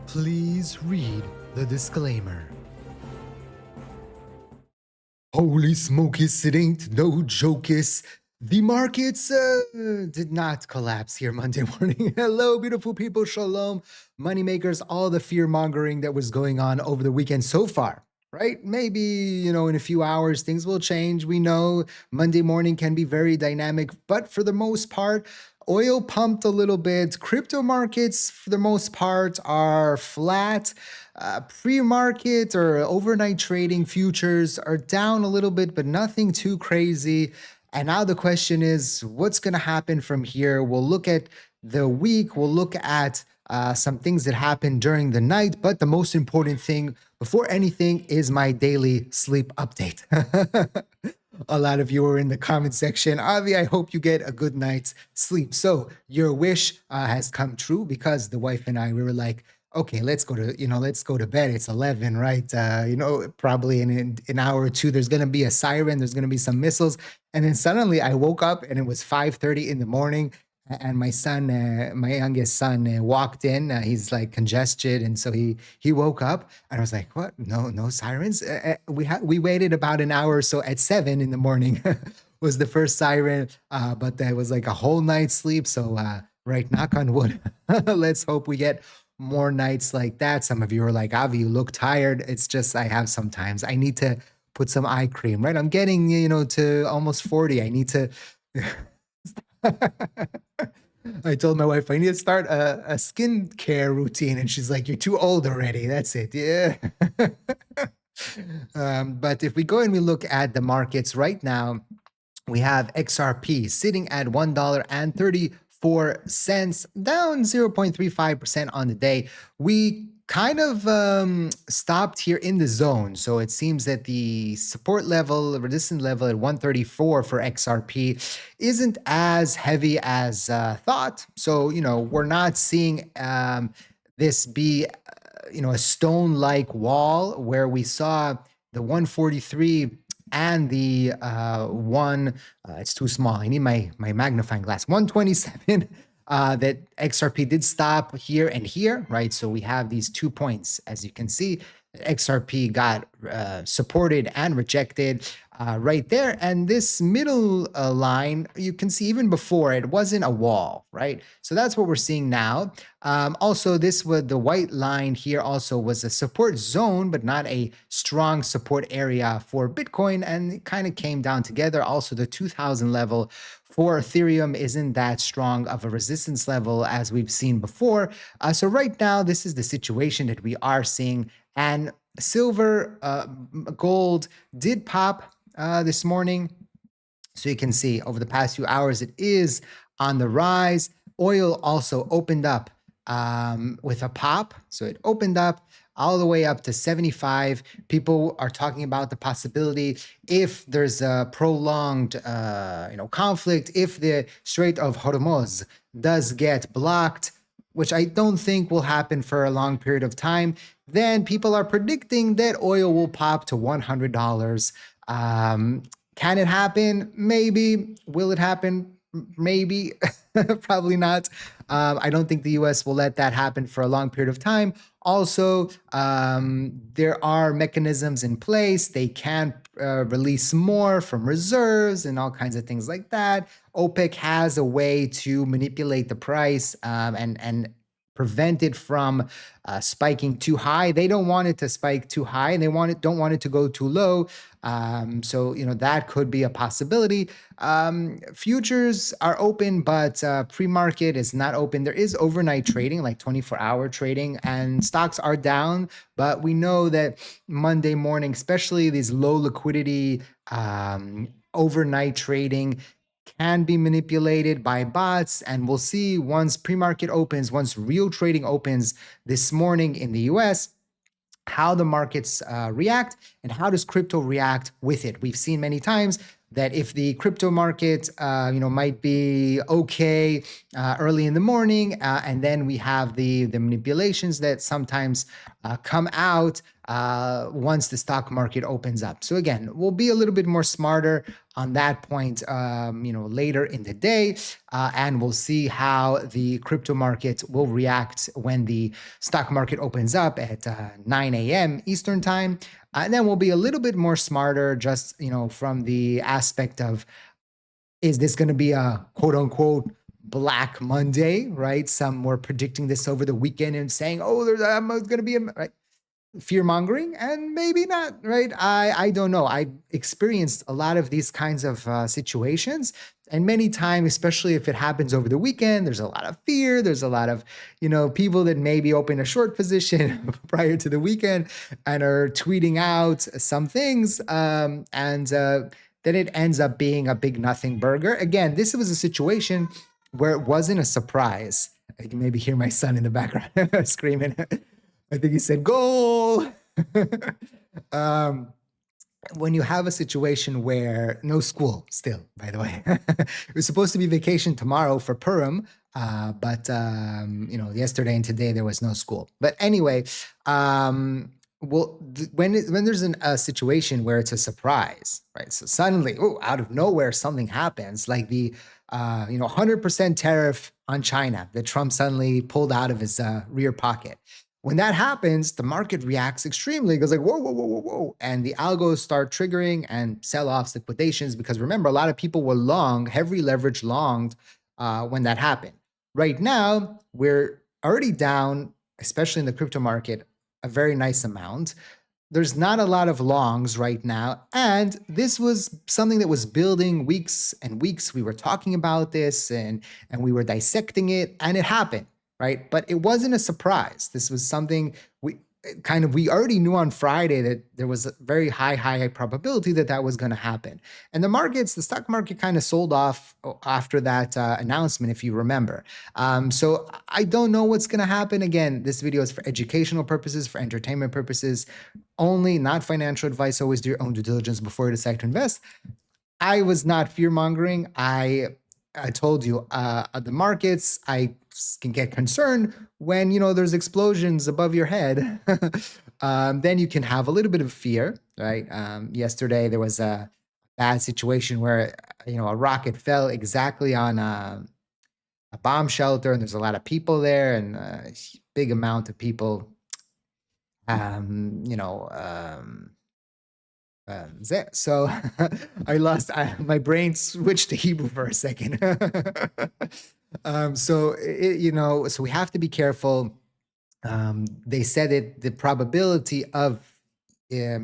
Please read the disclaimer. Holy smokies, it ain't no jokis. The markets did not collapse here Monday morning. Hello, beautiful people. Shalom, moneymakers, all the fear mongering that was going on over the weekend so far. Right? Maybe, in a few hours, things will change. We know Monday morning can be very dynamic, but for the most part, oil pumped a little bit. Crypto markets, for the most part, are flat. Pre-market or overnight trading futures are down a little bit, but nothing too crazy. And now the question is, what's going to happen from here? We'll look at the week. We'll look at some things that happened during the night. But the most important thing before anything is my daily sleep update. A lot of you are in the comment section. Avi, I hope you get a good night's sleep. So your wish has come true because the wife and I, we were like, okay, let's go to bed. It's 11, right? Probably in an hour or two, there's going to be a siren. There's going to be some missiles. And then suddenly I woke up and it was 5:30 in the morning. And my son, my youngest son, walked in. He's like congested, and so he woke up, and I was like, "What? No sirens." We waited about an hour or so. At 7 in the morning was the first siren, but that was like a whole night's sleep. So, right, knock on wood. Let's hope we get more nights like that. Some of you are like, "Avi, you look tired." It's just I have sometimes. I need to put some eye cream. Right, I'm getting to almost 40. I need to. I told my wife I need to start a skincare routine, and she's like, "You're too old already." That's it. Yeah. But if we go and we look at the markets right now, we have XRP sitting at $1.34, down 0.35% on the day. We kind of stopped here in the zone. So it seems that the support level, resistance level at 134 for XRP isn't as heavy as thought. So, we're not seeing this be, a stone-like wall where we saw the 143 and the it's too small. I need my magnifying glass. 127 that XRP did stop here and here, right? So we have these 2 points, as you can see. XRP got supported and rejected right there. And this middle line, you can see even before it wasn't a wall, right? So that's what we're seeing now. Also, this was the white line here also was a support zone, but not a strong support area for Bitcoin. And it kind of came down together. Also, the 2000 level for Ethereum isn't that strong of a resistance level as we've seen before. So right now, this is the situation that we are seeing. And silver, gold did pop this morning. So you can see over the past few hours, it is on the rise. Oil also opened up with a pop. So it opened up all the way up to 75. People are talking about the possibility if there's a prolonged conflict, if the Strait of Hormuz does get blocked, which I don't think will happen for a long period of time, then people are predicting that oil will pop to $100. Can it happen? Maybe. Will it happen? Maybe. Probably not. I don't think the US will let that happen for a long period of time. Also, there are mechanisms in place. They can release more from reserves and all kinds of things like that. OPEC has a way to manipulate the price and prevent it from spiking too high. They don't want it to spike too high, and don't want it to go too low. So that could be a possibility. Futures are open, but pre-market is not open. There is overnight trading, like 24-hour trading, and stocks are down. But we know that Monday morning, especially these low liquidity overnight trading, can be manipulated by bots, and we'll see once pre-market opens, once real trading opens this morning in the US, how the markets react and how does crypto react with it. We've seen many times that if the crypto market, might be okay early in the morning, and then we have the manipulations that sometimes come out once the stock market opens up. So again, we'll be a little bit more smarter on that point, later in the day, and we'll see how the crypto market will react when the stock market opens up at 9 a.m. Eastern time. And then we'll be a little bit more smarter, just from the aspect of, is this going to be a quote unquote Black Monday, right? Some were predicting this over the weekend and saying, oh, there's going to be a right? Fear mongering, and maybe not, right? I don't know. I've experienced a lot of these kinds of situations, and many times, especially if it happens over the weekend, there's a lot of fear. There's a lot of people that maybe open a short position prior to the weekend and are tweeting out some things, and then it ends up being a big nothing burger. Again, this was a situation where it wasn't a surprise. You can maybe hear my son in the background screaming. I think he said goal. um, when you have a situation where no school still, by the way, it was supposed to be vacation tomorrow for Purim, but yesterday and today there was no school. But anyway, when there's a situation where it's a surprise, right? So suddenly, out of nowhere, something happens, like the 100% tariff on China that Trump suddenly pulled out of his rear pocket. When that happens, the market reacts extremely. It goes like, whoa, whoa, whoa, whoa, whoa. And the algos start triggering and sell-offs, liquidations, because remember, a lot of people were long, heavy leverage longed when that happened. Right now, we're already down, especially in the crypto market, a very nice amount. There's not a lot of longs right now. And this was something that was building weeks and weeks. We were talking about this and we were dissecting it, and it happened. Right. But it wasn't a surprise. This was something we already knew on Friday that there was a very high probability that was going to happen. And the stock market kind of sold off after that announcement, if you remember. So I don't know what's going to happen. Again, this video is for educational purposes, for entertainment purposes only, not financial advice. Always do your own due diligence before you decide to invest. I was not fear mongering. I told you the markets, I can get concerned when there's explosions above your head. Then you can have a little bit of fear, right? Yesterday there was a bad situation where a rocket fell exactly on a bomb shelter, and there's a lot of people there, and a big amount of people. So my brain switched to Hebrew for a second. So we have to be careful. They said the probability of a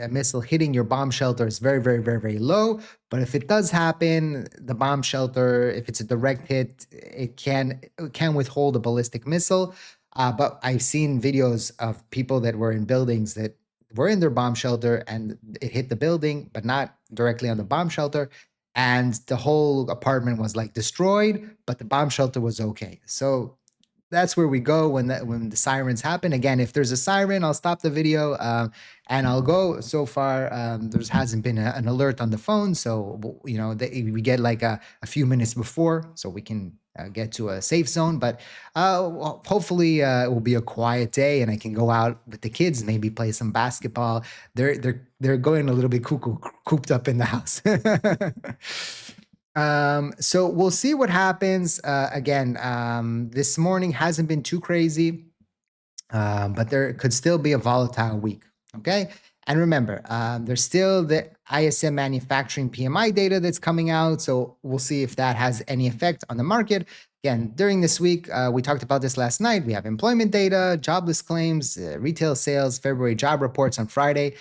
missile hitting your bomb shelter is very, very, very, very low. But if it does happen, the bomb shelter, if it's a direct hit, it can withhold a ballistic missile. But I've seen videos of people that were in buildings that were in their bomb shelter and it hit the building, but not directly on the bomb shelter. And the whole apartment was like destroyed, but the bomb shelter was okay. So that's where we go when the sirens happen. Again, if there's a siren, I'll stop the video and I'll go. So far, there hasn't been an alert on the phone. So, we get like a few minutes before so we can get to a safe zone. But hopefully it will be a quiet day and I can go out with the kids, maybe play some basketball. They're going a little bit cooped up in the house. So we'll see what happens. Again, this morning hasn't been too crazy, but there could still be a volatile week. Okay. And remember, there's still the ISM manufacturing PMI data that's coming out. So we'll see if that has any effect on the market. Again, during this week, we talked about this last night. We have employment data, jobless claims, retail sales, February job reports on Friday.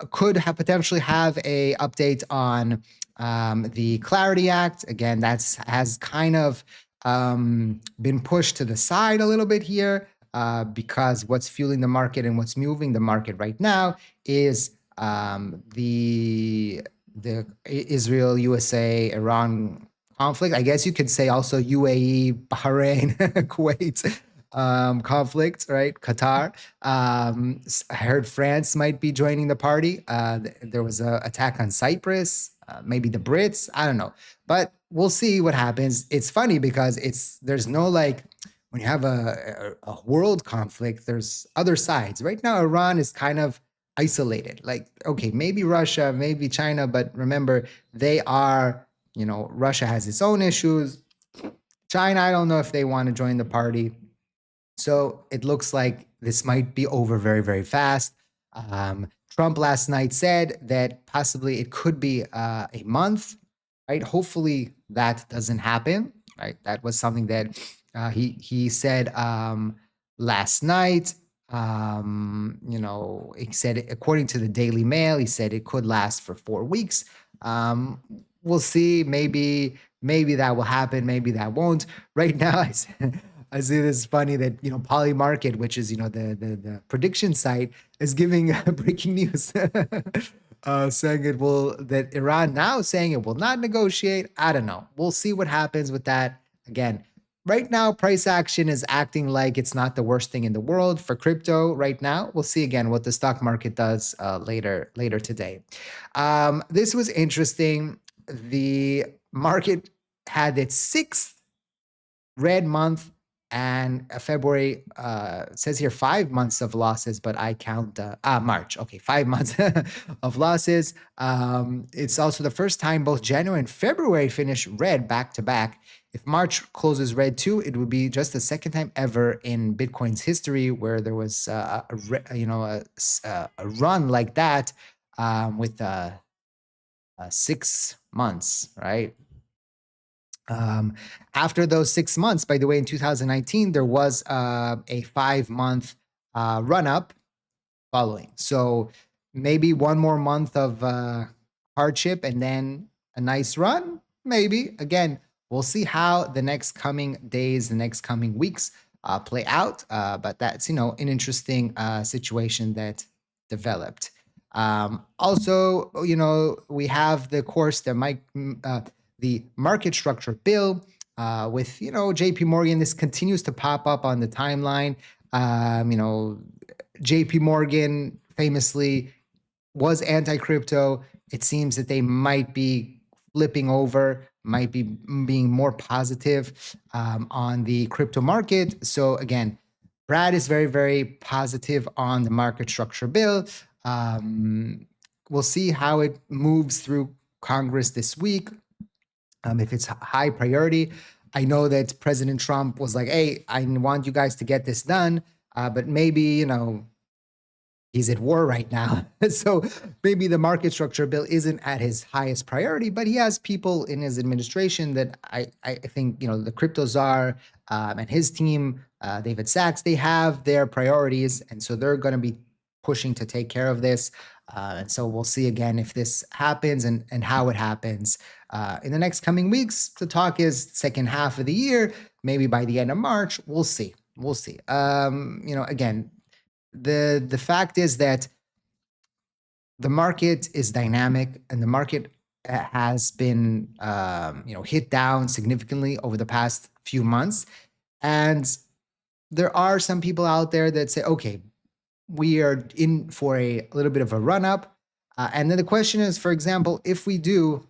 Could potentially have a update on the Clarity Act. Again, has kind of been pushed to the side a little bit here because what's fueling the market and what's moving the market right now is the Israel, USA, Iran conflict. I guess you could say also UAE, Bahrain, Kuwait conflict, right? Qatar. I heard France might be joining the party. There was an attack on Cyprus, maybe the Brits. I don't know, but we'll see what happens. It's funny because there's no like when you have a world conflict, there's other sides. Right now, Iran is kind of isolated. Like, okay, maybe Russia, maybe China, but remember, they are, Russia has its own issues. China, I don't know if they want to join the party. So it looks like this might be over very, very fast. Trump last night said that possibly it could be a month, right? Hopefully that doesn't happen, right? That was something that he said last night. He said, according to the Daily Mail, he said it could last for 4 weeks. We'll see. Maybe that will happen. Maybe that won't. Right now, I see this funny that Polymarket, which is the prediction site, is giving breaking news, saying that Iran now saying it will not negotiate. I don't know. We'll see what happens with that. Again, right now, price action is acting like it's not the worst thing in the world for crypto right now. We'll see again what the stock market does later today. This was interesting. The market had its sixth red month, and February says here 5 months of losses, but I count March. Okay, 5 months of losses. It's also the first time both January and February finish red back to back. If March closes red too, it would be just the second time ever in Bitcoin's history where there was a run like that with 6 months, right? After those 6 months, by the way, in 2019, there was a 5-month run up following. So maybe one more month of hardship and then a nice run. Maybe. Again, we'll see how the next coming days, the next coming weeks play out. But that's, an interesting situation that developed. Also, we have the course that the market structure bill with, JP Morgan. This continues to pop up on the timeline. JP Morgan famously was anti-crypto. It seems that they might be flipping over, might be being more positive on the crypto market. So again, Brad is very, very positive on the market structure bill. We'll see how it moves through Congress this week. If it's high priority. I know that President Trump was like, hey, I want you guys to get this done, but maybe, he's at war right now. So maybe the market structure bill isn't at his highest priority, but he has people in his administration that I think, the crypto czar and his team, David Sachs, they have their priorities. And so they're going to be pushing to take care of this. And so we'll see again if this happens and how it happens in the next coming weeks. The talk is second half of the year, maybe by the end of March. We'll see. Again, the fact is that the market is dynamic, and the market has been hit down significantly over the past few months. And there are some people out there that say, okay, we are in for a little bit of a run up. And then the question is, for example, if we do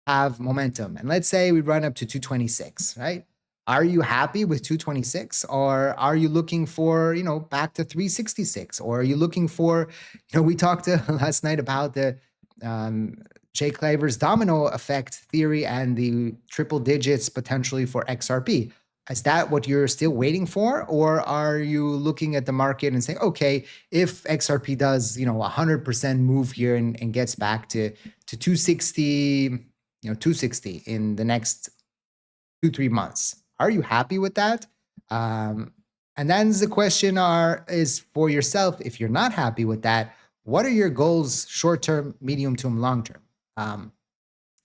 have momentum, and let's say we run up to 226, right? Are you happy with 226, or are you looking for, back to 366? Or are you looking for, we talked last night about the Jay Claver's domino effect theory and the triple digits potentially for XRP. Is that what you're still waiting for? Or are you looking at the market and saying, okay, if XRP does, 100% move here and gets back to 260, 260 in the next 2-3 months, are you happy with that? And then the question is for yourself, if you're not happy with that, what are your goals, short-term, medium-term, long-term? And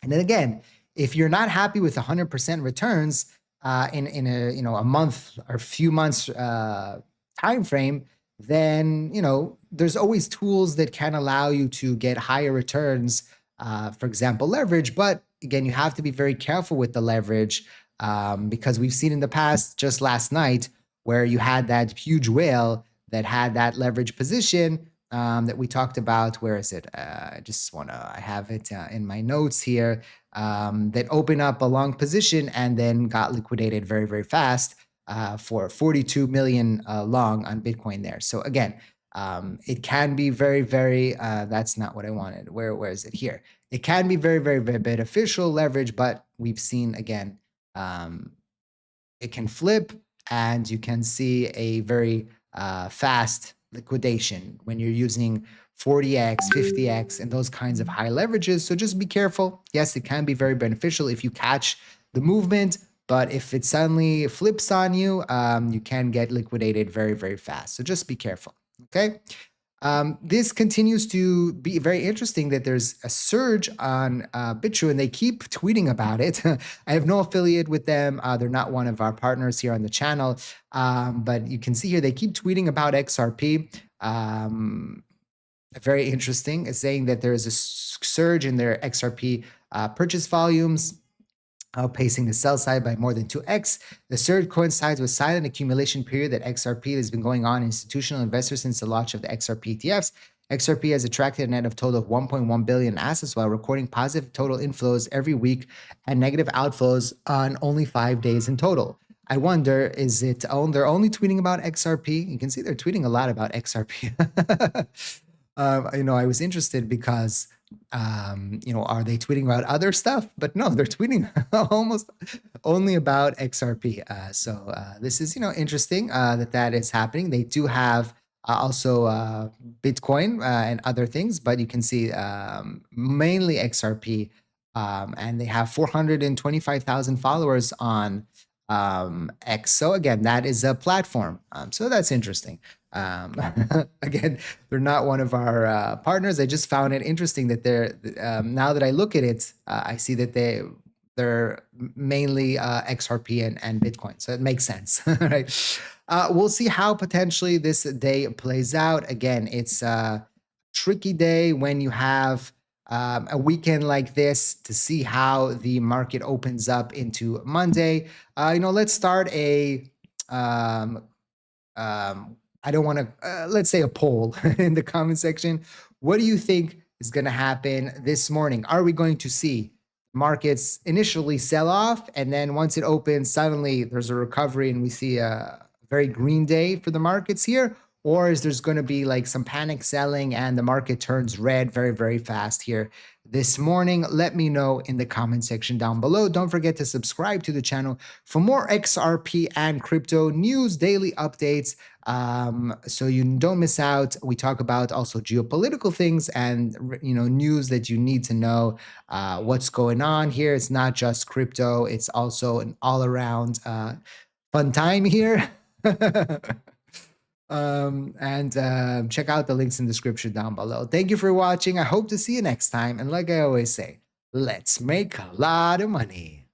then again, if you're not happy with 100% returns in a month or few months time frame, then there's always tools that can allow you to get higher returns. For example, leverage. But again, you have to be very careful with the leverage because we've seen in the past, just last night, where you had that huge whale that had that leverage position that we talked about. Where is it? I have it in my notes here, that opened up a long position and then got liquidated very, very fast for 42 million long on Bitcoin there. So again, It can be very, very, that's not what I wanted. Where is it here? It can be very, very, very beneficial leverage, but we've seen again, um, it can flip and you can see a very fast liquidation when you're using 40x, 50x, and those kinds of high leverages. So just be careful. Yes, it can be very beneficial if you catch the movement, but if it suddenly flips on you, you can get liquidated very, very fast. So just be careful. Okay. This continues to be very interesting that there's a surge on BitTrue and they keep tweeting about it. I have no affiliate with them. They're not one of our partners here on the channel. But you can see here they keep tweeting about XRP. Very interesting, saying that there is a surge in their XRP purchase volumes, outpacing the sell side by more than 2x. The surge coincides with silent accumulation period that XRP has been going on institutional investors since the launch of the XRP ETFs. XRP has attracted a net of total of 1.1 billion assets while recording positive total inflows every week and negative outflows on only 5 days in total. I wonder, is it they're only tweeting about XRP? You can see they're tweeting a lot about XRP. I was interested because are they tweeting about other stuff? But no, they're tweeting almost only about XRP. So this is, interesting that is happening. They do have also Bitcoin and other things, but you can see mainly XRP. And they have 425,000 followers on X. So again, that is a platform. So that's interesting. Again, they're not one of our partners. I just found it interesting that they're now that I look at it, I see that they're mainly XRP and Bitcoin. So it makes sense, right? We'll see how potentially this day plays out. Again, it's a tricky day when you have a weekend like this to see how the market opens up into Monday. Let's start I don't want to, let's say a poll in the comment section. What do you think is going to happen this morning? Are we going to see markets initially sell off and then once it opens, suddenly there's a recovery and we see a very green day for the markets here? Or is there's going to be like some panic selling and the market turns red very, very fast here this morning? Let me know in the comment section down below. Don't forget to subscribe to the channel for more XRP and crypto news, daily updates, so you don't miss out. We talk about also geopolitical things and news that you need to know what's going on here. It's not just crypto; it's also an all-around fun time here. And check out the links in the description down below. Thank you for watching. I hope to see you next time. And like I always say, let's make a lot of money.